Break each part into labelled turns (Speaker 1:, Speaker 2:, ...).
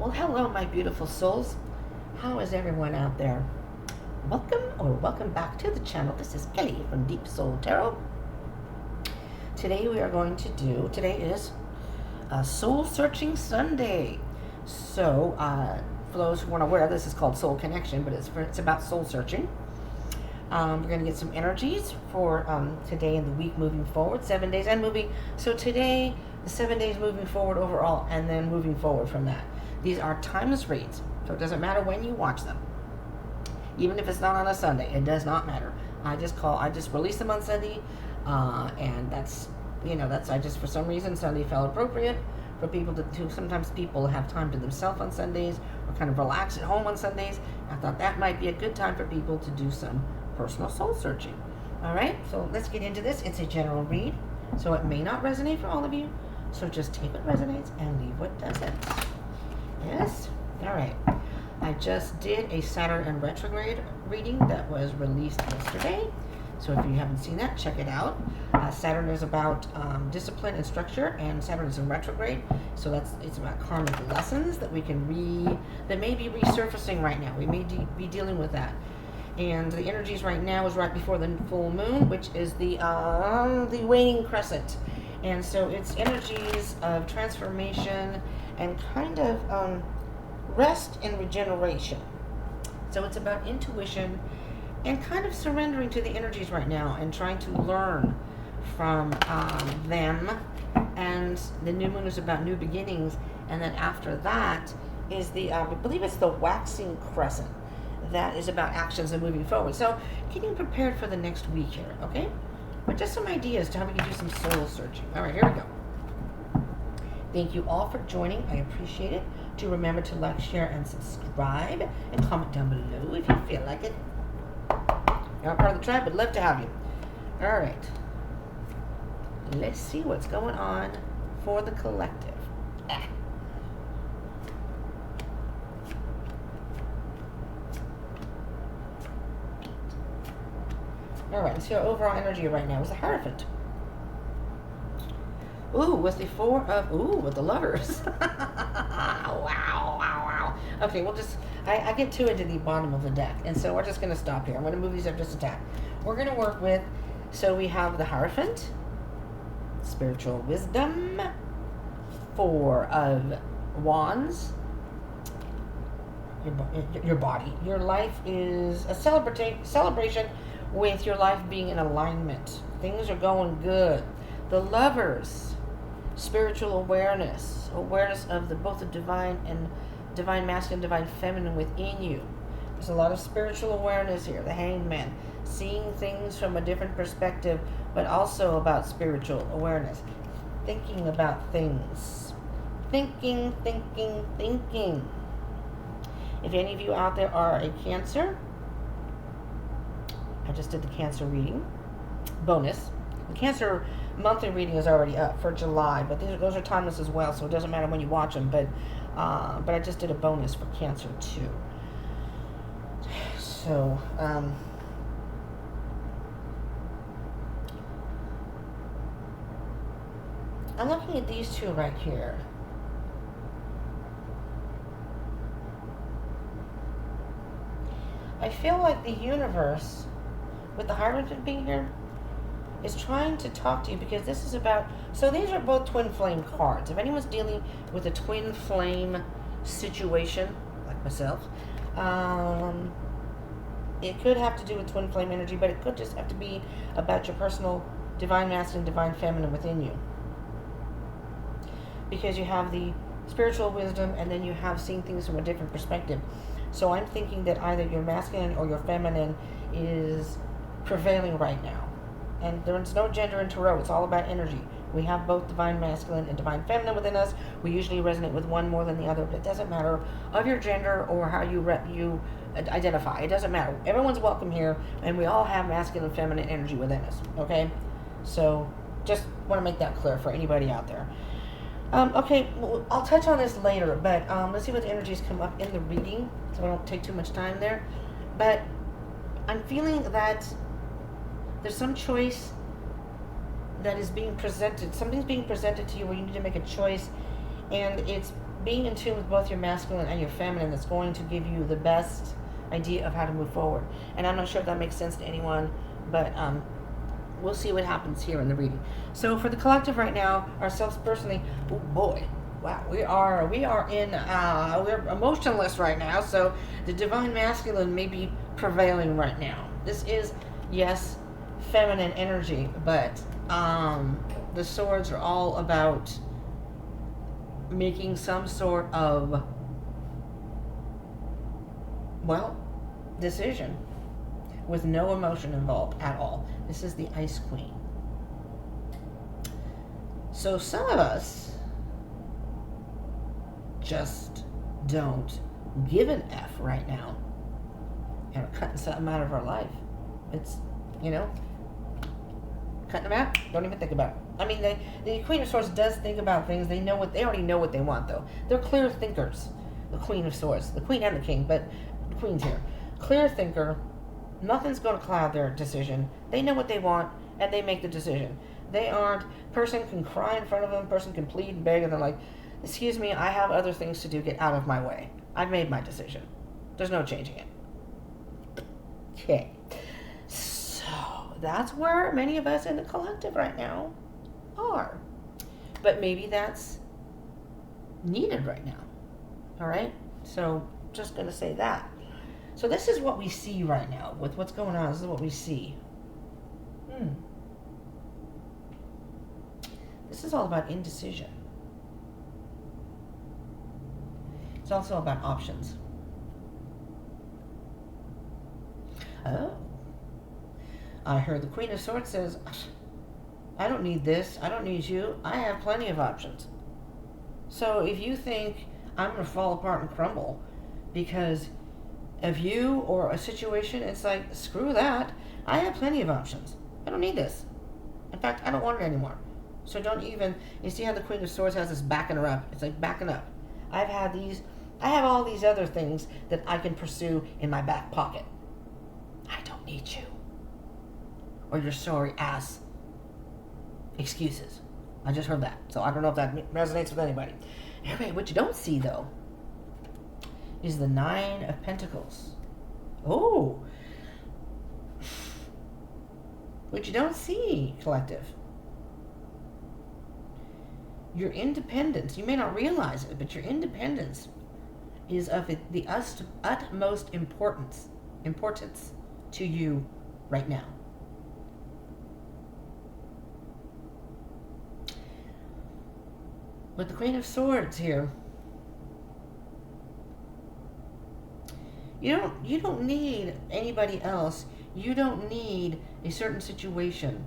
Speaker 1: Well, hello, my beautiful souls. How is everyone out there? Welcome back to the channel. This is Kelly from Deep Soul Tarot. Today is Soul Searching Sunday. So, for those who aren't aware, this is called Soul Connection, but it's about soul searching. We're going to get some energies for today and the week moving forward, 7 days and moving. So today, the 7 days moving forward overall, and then moving forward from that. These are timeless reads, so it doesn't matter when you watch them. Even if it's not on a Sunday, it does not matter. I just release them on Sunday, and for some reason Sunday felt appropriate for people to sometimes people have time to themselves on Sundays or kind of relax at home on Sundays. I thought that might be a good time for people to do some personal soul searching. All right, so let's get into this. It's a general read, so it may not resonate for all of you. So just take what resonates and leave what doesn't. Yes? All right. I just did a Saturn in retrograde reading that was released yesterday. So if you haven't seen that, check it out. Saturn is about discipline and structure, and Saturn is in retrograde. So it's about karmic lessons that we can that may be resurfacing right now. We may be dealing with that. And the energies right now is right before the full moon, which is the waning crescent. And so it's energies of transformation and kind of rest and regeneration. So it's about intuition and kind of surrendering to the energies right now and trying to learn from them. And the new moon is about new beginnings. And then after that is I believe it's the waxing crescent. That is about actions and moving forward. So getting prepared for the next week here, okay? But just some ideas to how we can do some soul searching. All right, here we go. Thank you all for joining. I appreciate it. Do remember to like, share, and subscribe, and comment down below if you feel like it. You're not part of the tribe, would love to have you. All right. Let's see what's going on for the collective. All right, let's see our overall energy right now. It's the Hierophant. Ooh, with the with the Lovers. wow. Okay, I get too into the bottom of the deck, and so we're just going to stop here. I'm going to move these up just a tad. We're going to work with, so we have the Hierophant, Spiritual Wisdom, 4 of Wands, your body. Your life is a celebration with your life being in alignment. Things are going good. The Lovers, spiritual awareness of both the divine masculine, divine feminine within you. There's a lot of spiritual awareness here. The Hanged Man, seeing things from a different perspective, but also about spiritual awareness. Thinking about things. Thinking. If any of you out there are a Cancer, I just did the Cancer reading. Bonus. The Cancer monthly reading is already up for July, but those are timeless as well, so it doesn't matter when you watch them. But I just did a bonus for Cancer too. So I'm looking at these two right here. I feel like the universe, with the Hierophant being here, is trying to talk to you, because this is about, so these are both twin flame cards. If anyone's dealing with a twin flame situation, like myself, it could have to do with twin flame energy, but it could just have to be about your personal divine masculine, divine feminine within you. Because you have the spiritual wisdom, and then you have seeing things from a different perspective. So I'm thinking that either your masculine or your feminine is prevailing right now. And there's no gender in tarot. It's all about energy. We have both divine masculine and divine feminine within us. We usually resonate with one more than the other, but it doesn't matter of your gender or how you identify. It doesn't matter. Everyone's welcome here, and we all have masculine and feminine energy within us, okay? So just want to make that clear for anybody out there. Okay, well, I'll touch on this later, but let's see what the energies come up in the reading, so I don't take too much time there. But I'm feeling that there's some choice that is being presented. Something's being presented to you where you need to make a choice, and it's being in tune with both your masculine and your feminine that's going to give you the best idea of how to move forward. And I'm not sure if that makes sense to anyone, but we'll see what happens here in the reading. So for the collective right now, ourselves personally, oh boy, wow, we're emotionless right now. So the divine masculine may be prevailing right now. This is, yes, feminine energy, but the swords are all about making some sort of, well, decision with no emotion involved at all. This is the Ice Queen. So some of us just don't give an F right now and are cutting something out of our life. It's, cutting them out, don't even think about it. I mean, the Queen of Swords does think about things. They already know what they want, though. They're clear thinkers, the Queen of Swords. The Queen and the King, but the Queen's here. Clear thinker. Nothing's going to cloud their decision. They know what they want, and they make the decision. They aren't, person can cry in front of them, person can plead and beg, and they're like, excuse me, I have other things to do, get out of my way. I've made my decision. There's no changing it. Okay. So, that's where many of us in the collective right now are. But maybe that's needed right now. All right? So, just going to say that. So this is what we see right now with what's going on. This is what we see. This is all about indecision. It's also about options. Oh. I heard the Queen of Swords says, I don't need this. I don't need you. I have plenty of options. So if you think I'm going to fall apart and crumble because of you or a situation, it's like, screw that. I have plenty of options. I don't need this. In fact, I don't want it anymore. So don't even, you see how the Queen of Swords has this backing her up. It's like backing up. I have all these other things that I can pursue in my back pocket. I don't need you. Or your sorry ass excuses. I just heard that. So I don't know if that resonates with anybody. Anyway, what you don't see, though, is the Nine of Pentacles. Oh. What you don't see, collective. Your independence, you may not realize it, but your independence is of the utmost importance to you right now. With the Queen of Swords here, you don't need anybody else. You don't need a certain situation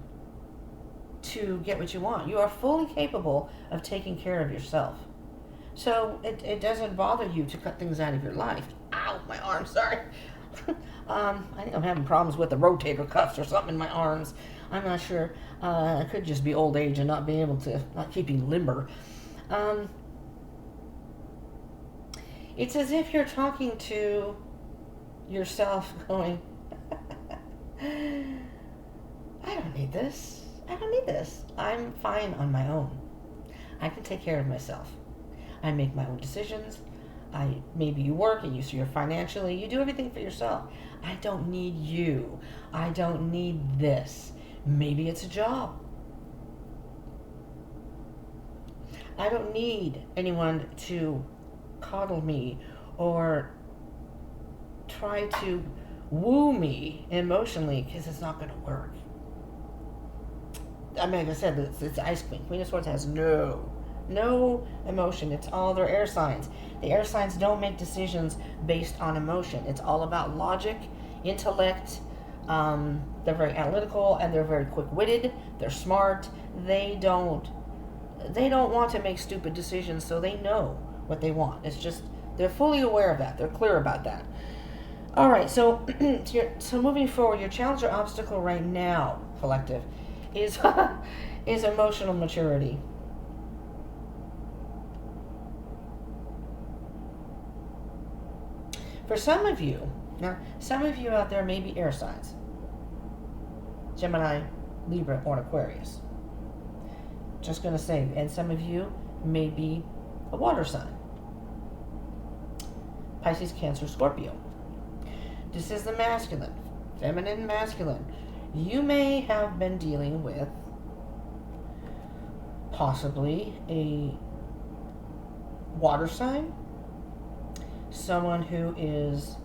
Speaker 1: to get what you want. You are fully capable of taking care of yourself. So it doesn't bother you to cut things out of your life. Ow, my arm, sorry. I think I'm having problems with the rotator cuffs or something in my arms. I'm not sure. It could just be old age and not keeping limber. It's as if you're talking to yourself going, I don't need this. I don't need this. I'm fine on my own. I can take care of myself. I make my own decisions. Maybe you work and you're financially, you do everything for yourself. I don't need you. I don't need this. Maybe it's a job. I don't need anyone to coddle me or try to woo me emotionally, because it's not going to work. I mean, like I said, it's Ice Queen. Queen of Swords has no emotion. It's all their air signs. The air signs don't make decisions based on emotion. It's all about logic, intellect. They're very analytical and they're very quick-witted. They're smart. They don't want to make stupid decisions, so they know what they want. It's just, they're fully aware of that. They're clear about that. All right, so so moving forward, your challenge or obstacle right now, collective, is emotional maturity. For some of you out there may be air signs. Gemini, Libra, or Aquarius. Just going to say, and some of you may be a water sign. Pisces, Cancer, Scorpio. This is the masculine, feminine, masculine. You may have been dealing with possibly a water sign, someone who is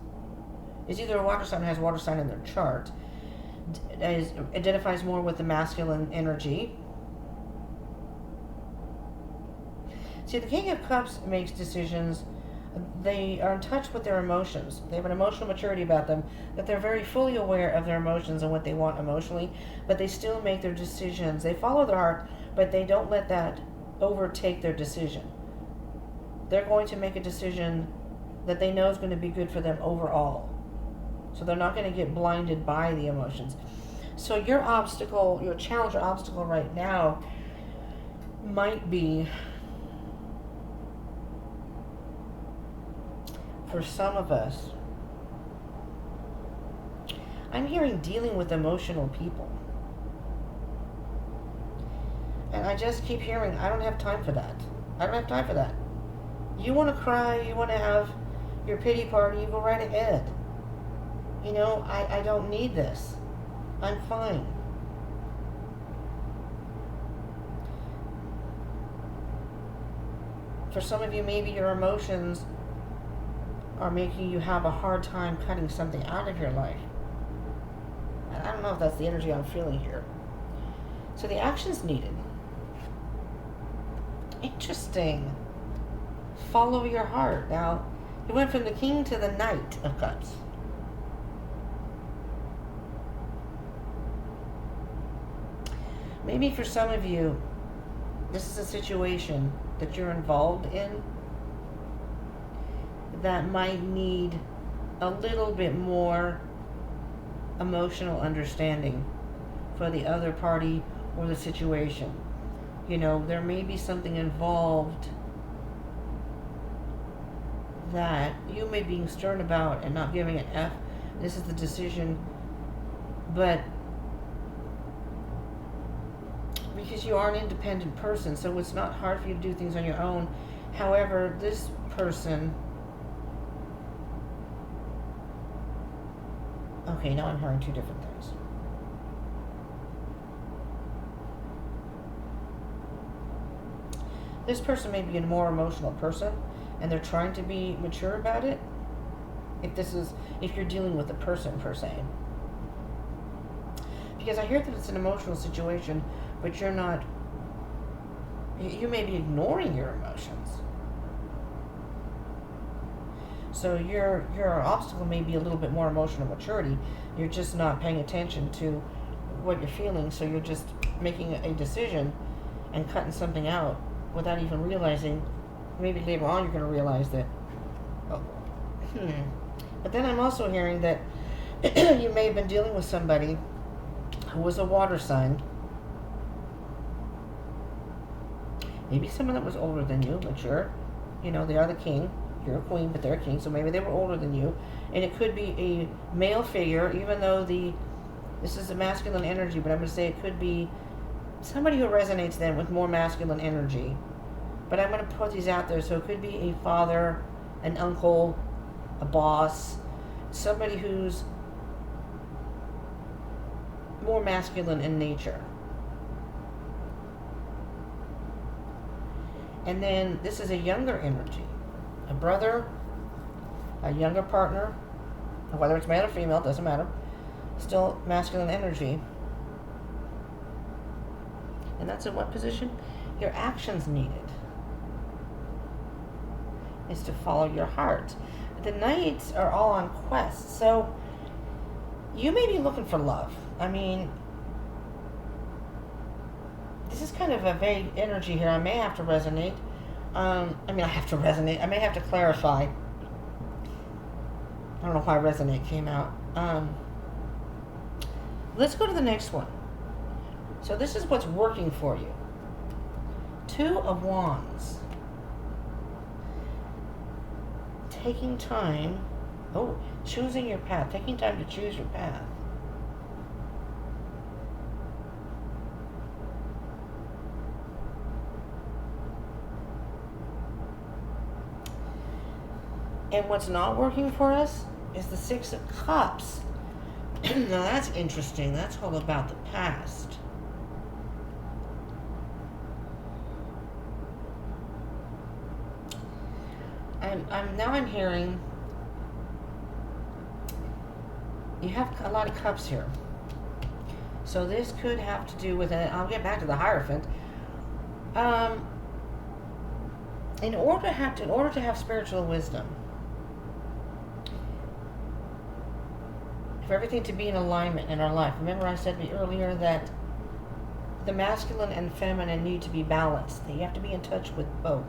Speaker 1: either a water sign or has water sign in their chart, identifies more with the masculine energy. See, the King of Cups makes decisions. They are in touch with their emotions. They have an emotional maturity about them, that they're very fully aware of their emotions and what they want emotionally, but they still make their decisions. They follow their heart, but they don't let that overtake their decision. They're going to make a decision that they know is going to be good for them overall. So they're not going to get blinded by the emotions. So your obstacle, your challenge or obstacle right now might be, for some of us, I'm hearing dealing with emotional people. And I just keep hearing, I don't have time for that. I don't have time for that. You want to cry, you want to have your pity party, you go right ahead. You know, I don't need this. I'm fine. For some of you, maybe your emotions are making you have a hard time cutting something out of your life. And I don't know if that's the energy I'm feeling here. So the action's needed. Interesting. Follow your heart. Now, you went from the King to the Knight of Cups. Maybe for some of you, this is a situation that you're involved in that might need a little bit more emotional understanding for the other party or the situation. You know, there may be something involved that you may be stern about and not giving an F. This is the decision, but because you are an independent person, so it's not hard for you to do things on your own. However, this person, okay, now I'm hearing two different things. This person may be a more emotional person, and they're trying to be mature about it. If you're dealing with a person per se. Because I hear that it's an emotional situation, but you're not, you may be ignoring your emotions. So your obstacle may be a little bit more emotional maturity. You're just not paying attention to what you're feeling, so you're just making a decision and cutting something out without even realizing. Maybe later on you're going to realize that, But then I'm also hearing that you may have been dealing with somebody who was a water sign. Maybe someone that was older than you, mature. You know, they are the king. You're a queen, but they're a king, so maybe they were older than you. And it could be a male figure, even though this is a masculine energy, but I'm going to say it could be somebody who resonates then with more masculine energy. But I'm going to put these out there, so it could be a father, an uncle, a boss, somebody who's more masculine in nature. And then this is a younger energy. A brother, a younger partner, whether it's male or female, doesn't matter. Still masculine energy. And that's in what position? Your actions needed is to follow your heart. The Knights are all on quests, so you may be looking for love. I mean, this is kind of a vague energy here. I may have to resonate. I may have to clarify. I don't know why resonate came out. Let's go to the next one. So this is what's working for you. Two of Wands. Taking time. Choosing your path. Taking time to choose your path. And what's not working for us is the Six of Cups. Now that's interesting. That's all about the past. I'm hearing you have a lot of cups here. So this could have to do with it. I'll get back to the Hierophant. In order to have spiritual wisdom, for everything to be in alignment in our life. Remember I said earlier that the masculine and feminine need to be balanced. You have to be in touch with both.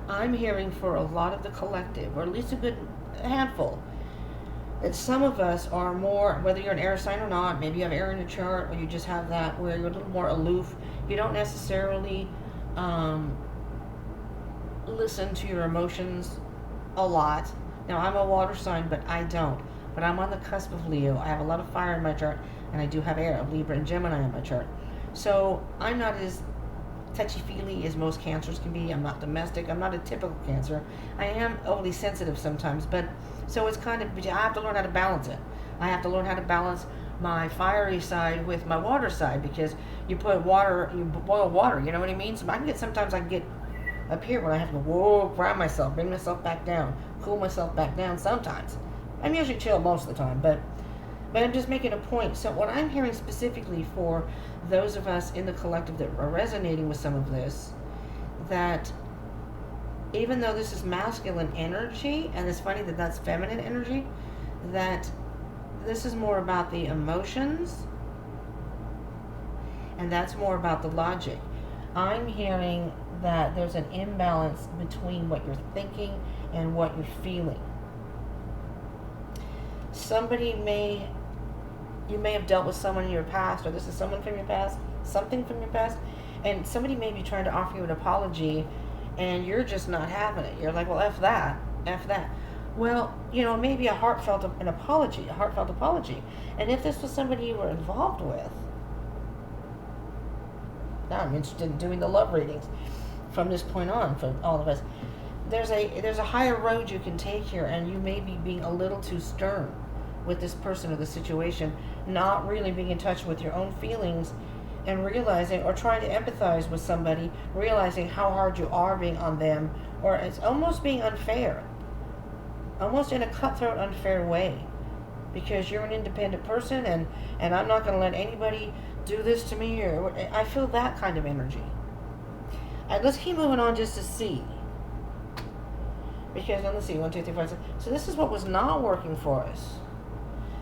Speaker 1: I'm hearing for a lot of the collective, or at least a good handful, that some of us are more, whether you're an air sign or not, maybe you have air in your chart, or you just have that where you're a little more aloof. You don't necessarily listen to your emotions a lot. Now, I'm a water sign, but I don't. But I'm on the cusp of Leo. I have a lot of fire in my chart, and I do have air, of Libra and Gemini in my chart. So I'm not as touchy-feely as most Cancers can be. I'm not domestic. I'm not a typical Cancer. I am overly sensitive sometimes, but so it's kind of, I have to learn how to balance it. I have to learn how to balance my fiery side with my water side, because you put water, you boil water, you know what I mean? So sometimes I can get up here when I have to ground myself, bring myself back down, cool myself back down sometimes. I'm usually chill most of the time, but I'm just making a point. So what I'm hearing specifically for those of us in the collective that are resonating with some of this, that even though this is masculine energy, and it's funny that that's feminine energy, that this is more about the emotions, and that's more about the logic. I'm hearing that there's an imbalance between what you're thinking and what you're feeling. You may have dealt with someone in your past, or this is someone from your past, something from your past, and somebody may be trying to offer you an apology, and you're just not having it. You're like, well, F that. Well, maybe a heartfelt apology. And if this was somebody you were involved with, now I'm interested in doing the love readings from this point on for all of us. There's a higher road you can take here, and you may be being a little too stern with this person or the situation, not really being in touch with your own feelings, and realizing, or trying to empathize with somebody, realizing how hard you are being on them, or it's almost being unfair, almost in a cutthroat, unfair way, because you're an independent person, and I'm not going to let anybody do this to me, or I feel that kind of energy. Let's keep moving on just to see. Because let's see, 1, 2, 3, 4, 6. So this is what was not working for us.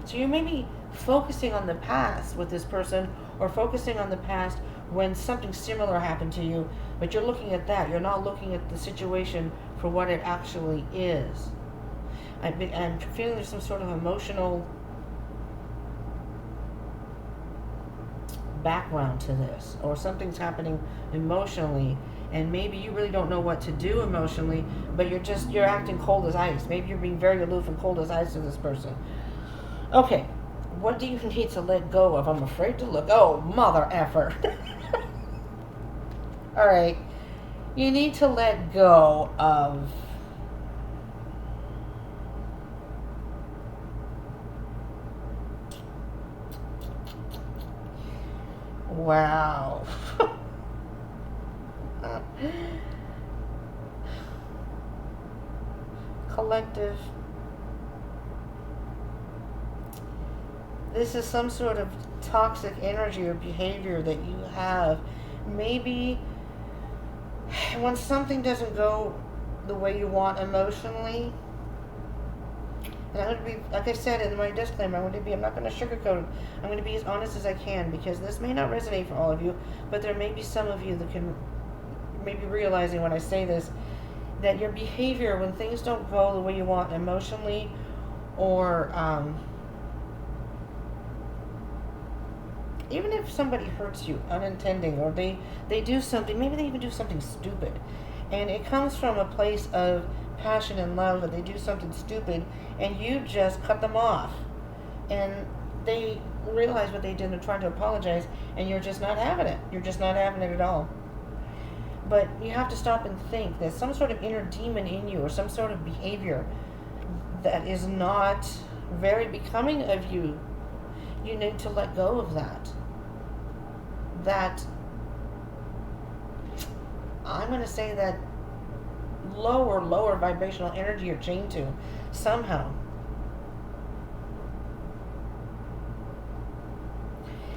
Speaker 1: So you may be focusing on the past with this person, or focusing on the past when something similar happened to you, but you're looking at that. You're not looking at the situation for what it actually is. I'm feeling there's some sort of emotional background to this, or something's happening emotionally, and maybe you really don't know what to do emotionally, but you're acting cold as ice. Maybe you're being very aloof and cold as ice to this person. Okay, what do you need to let go of? I'm afraid to look. Oh, mother effer. All right, you need to let go of wow. Collective. This is some sort of toxic energy or behavior that you have. Maybe when something doesn't go the way you want emotionally, and I'm going to be, like I said in my disclaimer, I'm not going to sugarcoat it. I'm going to be as honest as I can, because this may not resonate for all of you, but there may be some of you that can maybe realizing when I say this, that your behavior when things don't go the way you want emotionally, or even if somebody hurts you unintending, or they do something, maybe they even do something stupid, and it comes from a place of passion and love, that they do something stupid and you just cut them off, and they realize what they did and they're trying to apologize, and you're just not having it. You're just not having it at all. But you have to stop and think. There's some sort of inner demon in you, or some sort of behavior that is not very becoming of you. You need to let go of that. That, I'm going to say that lower vibrational energy you're chained to somehow.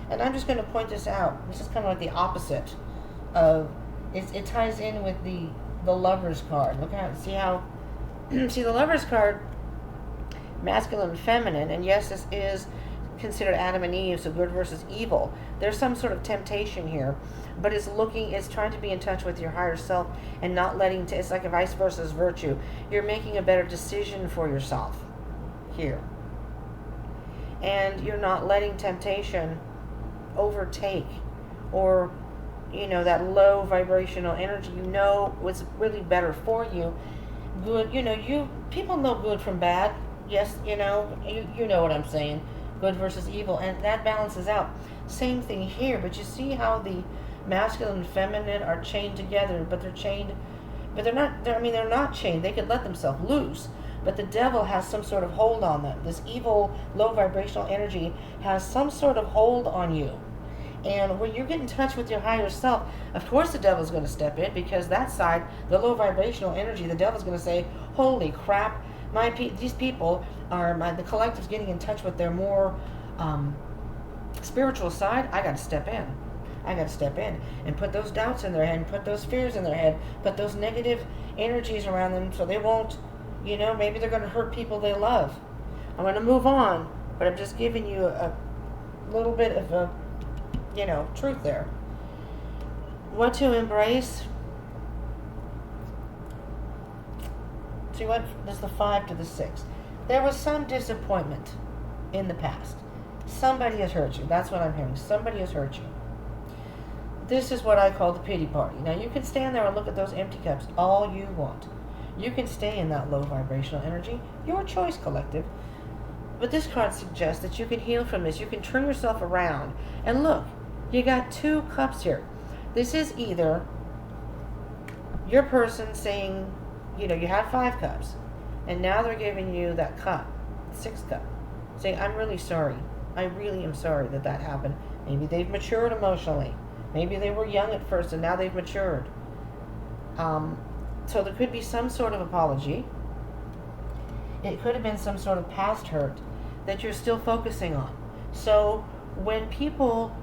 Speaker 1: And I'm just going to point this out. This is kind of like the opposite of, it ties in with the Lover's card. Look how, see the Lover's card, masculine and feminine, and yes, this is considered Adam and Eve, so good versus evil. There's some sort of temptation here, but it's trying to be in touch with your higher self and not letting, it's like a vice versa virtue. You're making a better decision for yourself here. And you're not letting temptation overtake, or that low vibrational energy what's really better for you. Good, people know good from bad. Yes, you know what I'm saying. Good versus evil, and that balances out. Same thing here, but you see how the masculine and feminine are chained together, but they're chained, but they're not chained. They could let themselves loose, but the devil has some sort of hold on them. This evil, low vibrational energy has some sort of hold on you. And when you get in touch with your higher self, of course the devil's going to step in, because that side, the low vibrational energy, the devil's going to say, holy crap, these people are, the collective's getting in touch with their more spiritual side. I got to step in. I got to step in and put those doubts in their head, and put those fears in their head, put those negative energies around them so they won't, maybe they're going to hurt people they love. I'm going to move on, but I'm just giving you a little bit of a, truth there. What to embrace? See what? There's the 5 to the 6. There was some disappointment in the past. Somebody has hurt you. That's what I'm hearing. Somebody has hurt you. This is what I call the pity party. Now, you can stand there and look at those empty cups all you want. You can stay in that low vibrational energy. Your choice, collective. But this card suggests that you can heal from this. You can turn yourself around. And look, you got 2 cups here. This is either your person saying, you had 5 cups, and now they're giving you that cup, 6th cup, saying, I'm really sorry. I really am sorry that happened. Maybe they've matured emotionally. Maybe they were young at first and now they've matured. So there could be some sort of apology. It could have been some sort of past hurt that you're still focusing on. So when people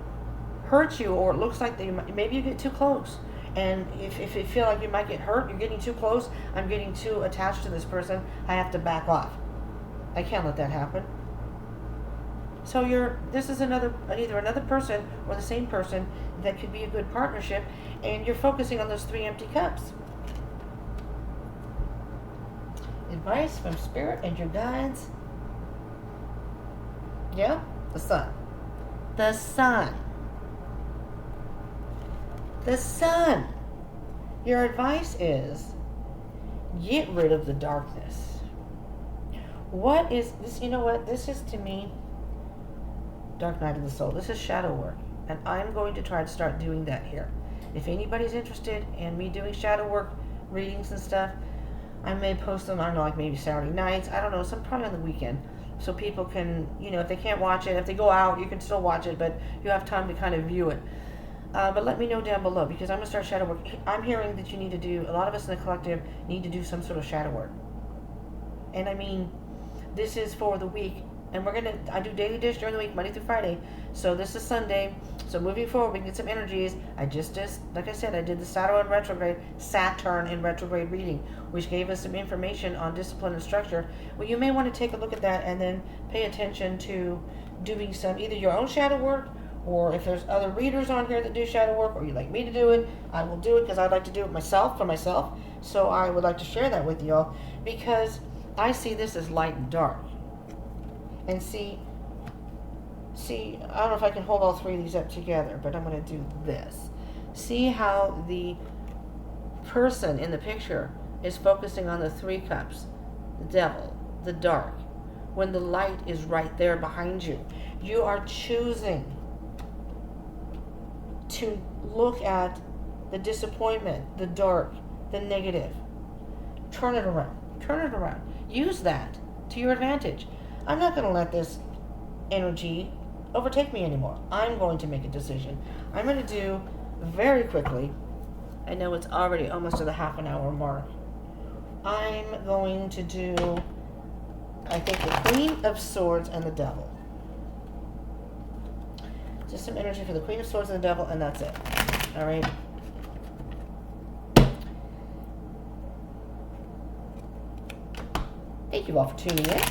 Speaker 1: hurt you, or it looks like maybe you get too close, and if you feel like you might get hurt, you're getting too close, I'm getting too attached to this person, I have to back off. I can't let that happen. So this is either another person or the same person that could be a good partnership, and you're focusing on those 3 empty cups. Advice from Spirit and your guides. Yeah? The Sun. The Sun. The Sun. Your advice is, get rid of the darkness. What is this? You know what? This is, to me, Dark Night of the Soul. This is shadow work. And I'm going to try to start doing that here. If anybody's interested in me doing shadow work, readings and stuff, I may post them, I don't know, like maybe Saturday nights. I don't know, probably on the weekend. So people can, if they can't watch it, if they go out, you can still watch it, but you have time to kind of view it. But let me know down below, because I'm going to start shadow work. I'm hearing that you need to do, a lot of us in the collective need to do some sort of shadow work. And I mean, this is for the week. And I do daily dish during the week, Monday through Friday. So this is Sunday. So moving forward, we can get some energies. I just like I said, I did the Saturn in retrograde reading, which gave us some information on discipline and structure. Well, you may want to take a look at that and then pay attention to doing some, either your own shadow work, or if there's other readers on here that do shadow work, or you'd like me to do it, I will do it, because I'd like to do it for myself. So I would like to share that with y'all, because I see this as light and dark. And see, I don't know if I can hold all 3 of these up together, but I'm going to do this. See how the person in the picture is focusing on the 3 cups, the devil, the dark, when the light is right there behind you. You are choosing to look at the disappointment, the dark, the negative. Turn it around. Turn it around. Use that to your advantage. I'm not going to let this energy overtake me anymore. I'm going to make a decision. I'm going to do very quickly. I know it's already almost to the half an hour mark. I'm going to do, I think, the Queen of Swords and the Devil. Just some energy for the Queen of Swords and the Devil, and that's it. All right. Thank you all for tuning in.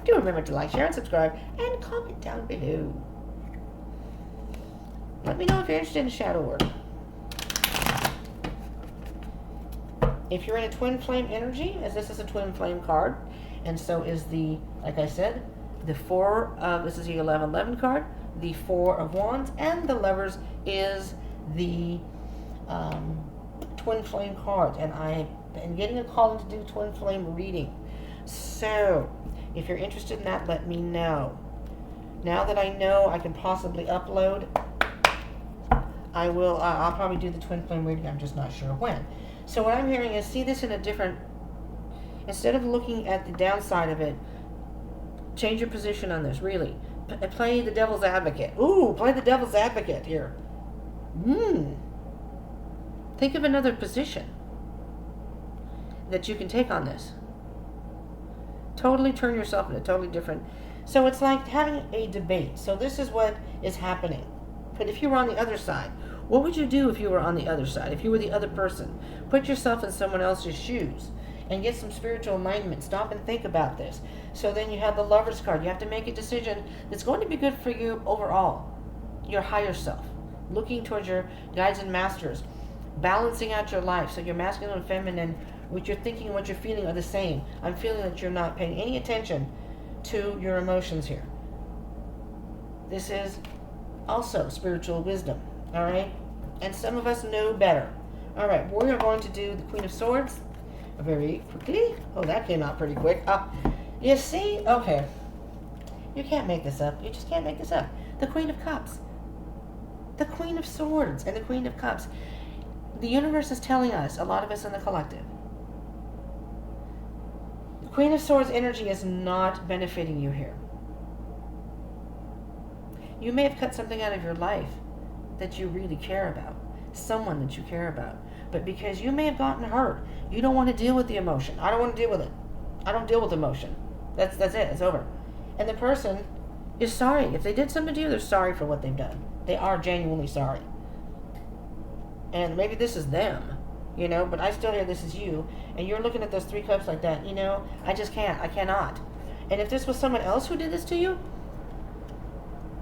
Speaker 1: Do remember to like, share, and subscribe, and comment down below. Let me know if you're interested in shadow work. If you're in a twin flame energy, as this is a twin flame card, and so is the, like I said, the this is the 1111 card, the 4 of Wands, and the Lovers is the twin flame card. And I've been getting a call to do twin flame reading. So, if you're interested in that, let me know. Now that I know I can possibly upload, I will, I'll probably do the twin flame reading. I'm just not sure when. So what I'm hearing is, see this in a different, instead of looking at the downside of it, change your position on this, really. Play the devil's advocate. Ooh, play the devil's advocate here. Think of another position that you can take on this. Totally turn yourself into totally different. So it's like having a debate. So this is what is happening. But if you were on the other side, what would you do if you were on the other side? If you were the other person? Put yourself in someone else's shoes and get some spiritual alignment. Stop and think about this. So then you have the Lover's card. You have to make a decision that's going to be good for you overall. Your higher self. Looking towards your guides and masters. Balancing out your life. So your masculine and feminine, what you're thinking and what you're feeling are the same. I'm feeling that you're not paying any attention to your emotions here. This is also spiritual wisdom. All right? And some of us know better. All right, we are going to do the Queen of Swords very quickly. Oh, that came out pretty quick. You see? Okay. You can't make this up. You just can't make this up. The Queen of Cups. The Queen of Swords and the Queen of Cups. The universe is telling us, a lot of us in the collective, the Queen of Swords energy is not benefiting you here. You may have cut something out of your life that you really care about, someone that you care about, but because you may have gotten hurt, you don't want to deal with the emotion. I don't want to deal with it. I don't deal with emotion. That's it. It's over. And the person is sorry. If they did something to you, they're sorry for what they've done. They are genuinely sorry. And maybe this is them, you know, but I still hear this is you, and you're looking at those 3 cups like that, you know, I just can't. I cannot. And if this was someone else who did this to you,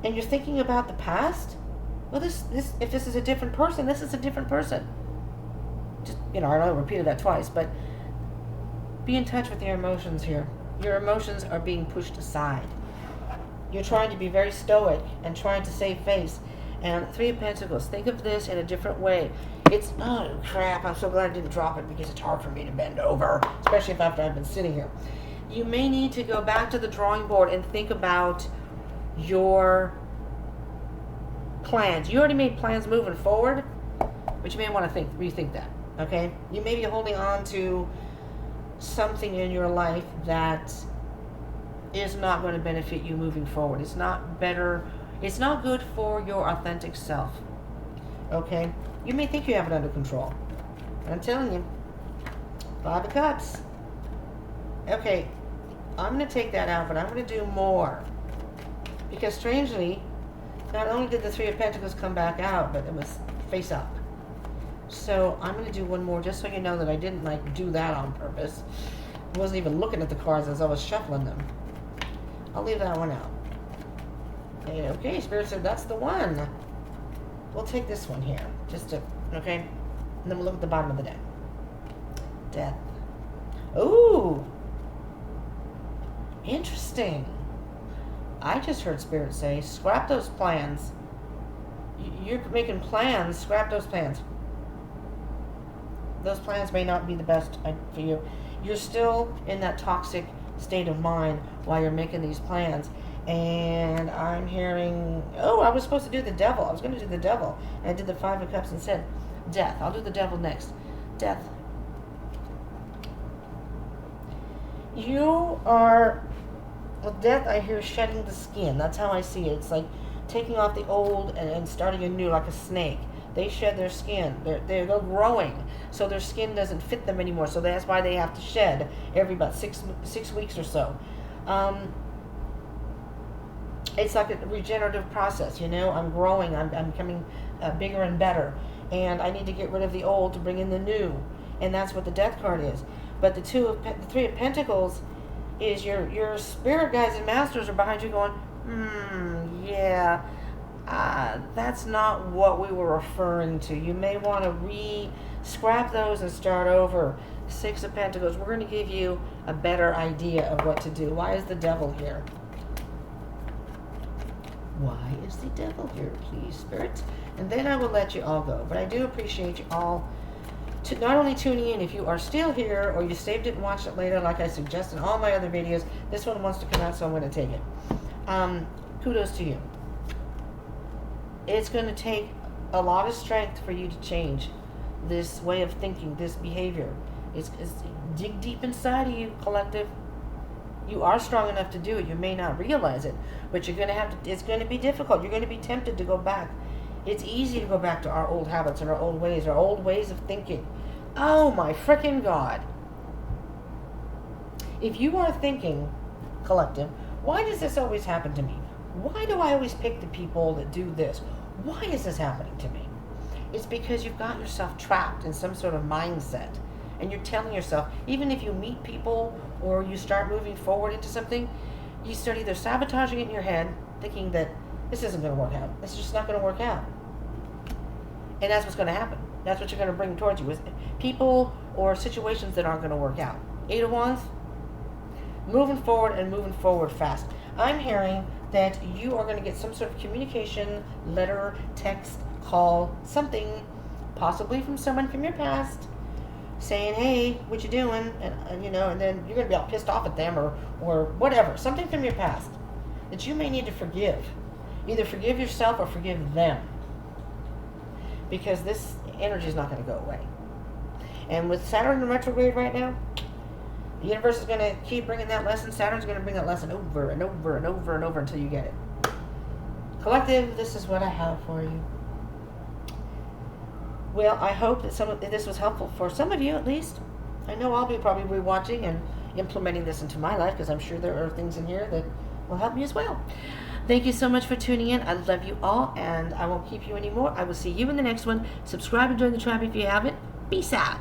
Speaker 1: and you're thinking about the past, well, if this is a different person, this is a different person. Just, you know, I know I repeated that twice, but be in touch with your emotions here. Your emotions are being pushed aside. You're trying to be very stoic and trying to save face. And 3 of Pentacles, think of this in a different way. It's, oh crap, I'm so glad I didn't drop it because it's hard for me to bend over, especially if after I've been sitting here. You may need to go back to the drawing board and think about your plans. You already made plans moving forward, but you may want to rethink that, okay? You may be holding on to something in your life that is not going to benefit you moving forward. It's not better. It's not good for your authentic self, okay? You may think you have it under control. I'm telling you, 5 of Cups. Okay, I'm going to take that out, but I'm going to do more. Because strangely, not only did the 3 of Pentacles come back out, but it was face up. So I'm going to do one more just so you know that I didn't do that on purpose. I wasn't even looking at the cards as I was shuffling them. I'll leave that one out. Okay, Spirit said that's the one. We'll take this one here. Okay? And then we'll look at the bottom of the deck. Death. Ooh! Interesting. I just heard Spirit say, scrap those plans. You're making plans, scrap those plans. Those plans may not be the best for you. You're still in that toxic state of mind while you're making these plans. And I'm hearing, oh, I was supposed to do the devil. I was going to do the devil. And I did the Five of Cups instead. Death. I'll do the devil next. Death. You are, with death, I hear shedding the skin. That's how I see it. It's like taking off the old and starting anew, like a snake. They shed their skin. They're growing, so their skin doesn't fit them anymore. So that's why they have to shed every about six weeks or so. It's like a regenerative process, you know. I'm growing. I'm becoming bigger and better, and I need to get rid of the old to bring in the new, and that's what the Death card is. But the Three of Pentacles is your spirit guides and masters are behind you, going, yeah. That's not what we were referring to. You may want to scrap those and start over. Six of Pentacles. We're going to give you a better idea of what to do. Why is the devil here? Why is the devil here, please, spirits? And then I will let you all go. But I do appreciate you all not only tuning in. If you are still here or you saved it and watched it later, like I suggest in all my other videos, this one wants to come out, so I'm going to take it. Kudos to you. It's going to take a lot of strength for you to change this way of thinking, this behavior. It's dig deep inside of you, collective. You are strong enough to do it. You may not realize it, but you're going to have to. It's going to be difficult. You're going to be tempted to go back. It's easy to go back to our old habits and our old ways of thinking. Oh my freaking God! If you are thinking, collective, why does this always happen to me? Why do I always pick the people that do this? Why is this happening to me? It's because you've got yourself trapped in some sort of mindset. And you're telling yourself, even if you meet people or you start moving forward into something, you start either sabotaging it in your head, thinking that this isn't going to work out. This is just not going to work out. And that's what's going to happen. That's what you're going to bring towards you, is people or situations that aren't going to work out. Eight of Wands, moving forward and moving forward fast. I'm hearing that you are going to get some sort of communication, letter, text, call, something, possibly from someone from your past, saying, hey, what you doing? And you know, and then you're going to be all pissed off at them or whatever. Something from your past that you may need to forgive. Either forgive yourself or forgive them. Because this energy is not going to go away. And with Saturn in retrograde right now, the universe is going to keep bringing that lesson. Saturn's going to bring that lesson over and over and over and over until you get it. Collective, this is what I have for you. Well, I hope that this was helpful for some of you at least. I know I'll be probably rewatching and implementing this into my life, because I'm sure there are things in here that will help me as well. Thank you so much for tuning in. I love you all, and I won't keep you anymore. I will see you in the next one. Subscribe and join the tribe if you haven't. Peace out.